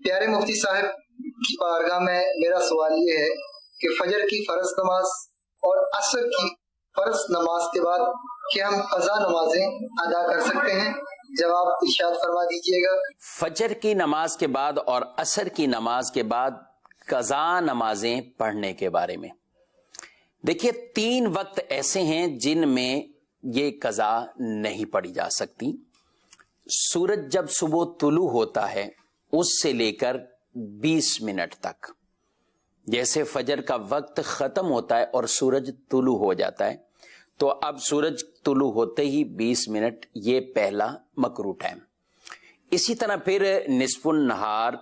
پیارے مفتی صاحب کی بارگاہ میں میرا سوال یہ ہے کہ فجر کی فرض نماز اور عصر کی فرض نماز کے بعد کیا ہم قضا نمازیں ادا کر سکتے ہیں؟ جواب ارشاد فرما دیجیے گا۔ فجر کی نماز کے بعد اور عصر کی نماز کے بعد قضا نمازیں پڑھنے کے بارے میں دیکھیے، 3 وقت ایسے ہیں جن میں یہ قضا نہیں پڑھی جا سکتی۔ سورج جب صبح طلوع ہوتا ہے اس سے لے کر 20 منٹ تک، جیسے فجر کا وقت ختم ہوتا ہے اور سورج طلوع ہو جاتا ہے، تو اب سورج طلوع ہوتے ہی 20 منٹ، یہ پہلا مکروہ ٹائم۔ اسی طرح پھر نصف النہار،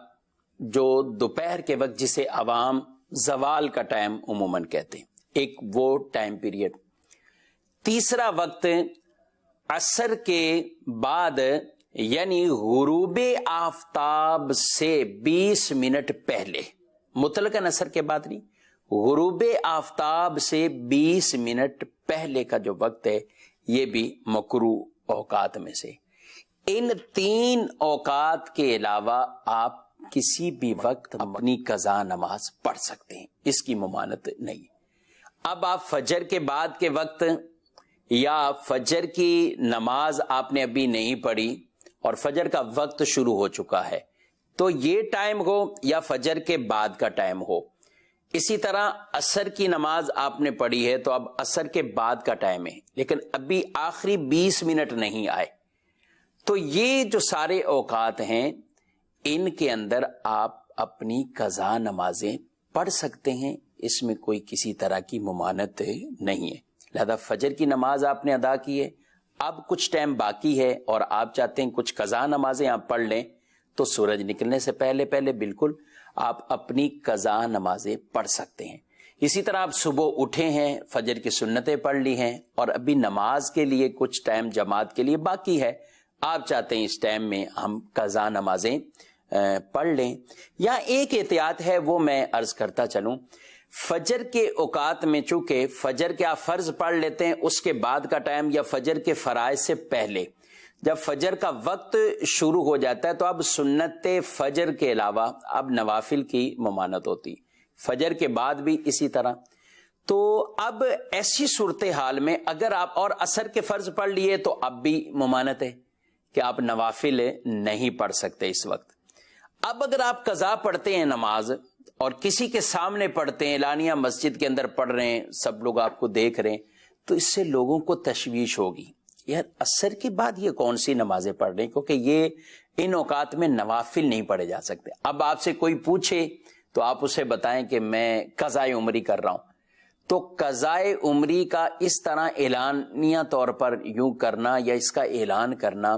جو دوپہر کے وقت جسے عوام زوال کا ٹائم عموماً کہتے ہیں، ایک وہ ٹائم پیریڈ۔ تیسرا وقت عصر کے بعد، یعنی غروب آفتاب سے 20 منٹ پہلے، مطلقاً عصر کے بعد نہیں، غروب آفتاب سے 20 منٹ پہلے کا جو وقت ہے یہ بھی مکروہ اوقات میں سے۔ ان 3 اوقات کے علاوہ آپ کسی بھی وقت اپنی قضا نماز پڑھ سکتے ہیں، اس کی ممانعت نہیں۔ اب آپ فجر کے بعد کے وقت یا فجر کی نماز آپ نے ابھی نہیں پڑھی اور فجر کا وقت شروع ہو چکا ہے، تو یہ ٹائم ہو یا فجر کے بعد کا ٹائم ہو۔ اسی طرح عصر کی نماز آپ نے پڑھی ہے تو اب عصر کے بعد کا ٹائم ہے، لیکن ابھی آخری 20 منٹ نہیں آئے، تو یہ جو سارے اوقات ہیں ان کے اندر آپ اپنی قضا نمازیں پڑھ سکتے ہیں، اس میں کوئی کسی طرح کی ممانعت نہیں ہے۔ لہذا فجر کی نماز آپ نے ادا کی ہے، اب کچھ ٹائم باقی ہے اور آپ چاہتے ہیں کچھ قضا نمازیں آپ پڑھ لیں، تو سورج نکلنے سے پہلے بالکل آپ اپنی قضا نمازیں پڑھ سکتے ہیں۔ اسی طرح آپ صبح اٹھے ہیں، فجر کی سنتیں پڑھ لی ہیں اور ابھی نماز کے لیے کچھ ٹائم جماعت کے لیے باقی ہے، آپ چاہتے ہیں اس ٹائم میں ہم قضا نمازیں پڑھ لیں۔ یا ایک احتیاط ہے وہ میں عرض کرتا چلوں، فجر کے اوقات میں چونکہ فجر کے آپ فرض پڑھ لیتے ہیں اس کے بعد کا ٹائم یا فجر کے فرائض سے پہلے، جب فجر کا وقت شروع ہو جاتا ہے تو اب سنت فجر کے علاوہ اب نوافل کی ممانعت ہوتی، فجر کے بعد بھی اسی طرح۔ تو اب ایسی صورتحال میں اگر آپ اور عصر کے فرض پڑھ لیے تو اب بھی ممانعت ہے کہ آپ نوافل نہیں پڑھ سکتے اس وقت۔ اب اگر آپ قضا پڑھتے ہیں نماز اور کسی کے سامنے پڑھتے ہیں، اعلانیہ مسجد کے اندر پڑھ رہے ہیں، سب لوگ آپ کو دیکھ رہے ہیں، تو اس سے لوگوں کو تشویش ہوگی، یار عصر کے بعد یہ کون سی نمازیں پڑھ رہے ہیں، کیونکہ یہ ان اوقات میں نوافل نہیں پڑھے جا سکتے۔ اب آپ سے کوئی پوچھے تو آپ اسے بتائیں کہ میں قضائے عمری کر رہا ہوں، تو قضائے عمری کا اس طرح اعلانیہ طور پر یوں کرنا یا اس کا اعلان کرنا،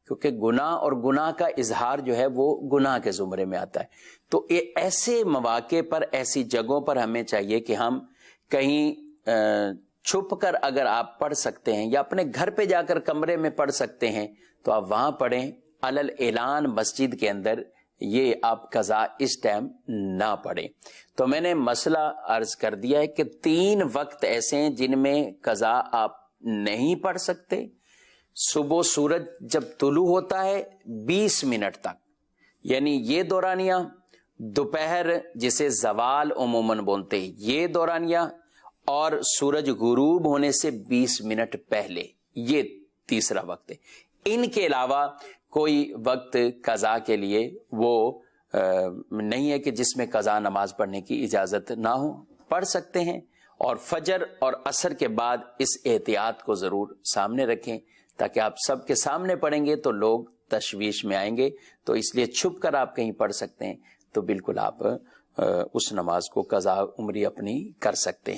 کیونکہ گناہ اور گناہ کا اظہار جو ہے وہ گناہ کے زمرے میں آتا ہے، تو ایسے مواقع پر، ایسی جگہوں پر ہمیں چاہیے کہ ہم کہیں چھپ کر اگر آپ پڑھ سکتے ہیں یا اپنے گھر پہ جا کر کمرے میں پڑھ سکتے ہیں تو آپ وہاں پڑھیں، علل اعلان مسجد کے اندر یہ آپ قضا اس ٹائم نہ پڑھیں۔ تو میں نے مسئلہ عرض کر دیا ہے کہ 3 وقت ایسے ہیں جن میں قضا آپ نہیں پڑھ سکتے۔ صبح سورج جب طلوع ہوتا ہے 20 منٹ تک، یعنی یہ دورانیہ، دوپہر جسے زوال عموماً بولتے ہیں یہ دورانیہ، اور سورج غروب ہونے سے 20 منٹ پہلے، یہ تیسرا وقت ہے۔ ان کے علاوہ کوئی وقت قضا کے لیے وہ نہیں ہے کہ جس میں قضا نماز پڑھنے کی اجازت نہ ہو، پڑھ سکتے ہیں۔ اور فجر اور عصر کے بعد اس احتیاط کو ضرور سامنے رکھیں، تاکہ آپ سب کے سامنے پڑھیں گے تو لوگ تشویش میں آئیں گے، تو اس لیے چھپ کر آپ کہیں پڑھ سکتے ہیں، تو بالکل آپ اس نماز کو قضا عمری اپنی کر سکتے ہیں۔